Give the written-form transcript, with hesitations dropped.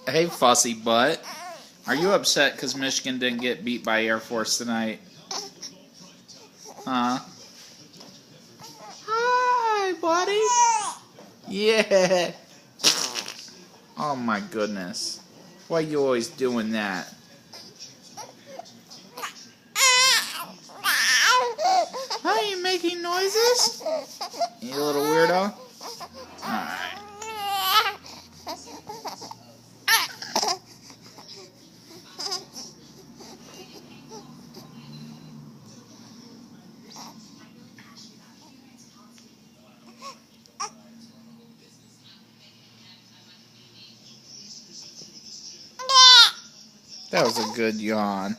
Hey, fussy butt. Are you upset because Michigan didn't get beat by Air Force tonight? Huh? Hi, buddy. Yeah. Oh my goodness. Why you always doing that? Are you making noises? You little weirdo? Alright. That was a good yawn.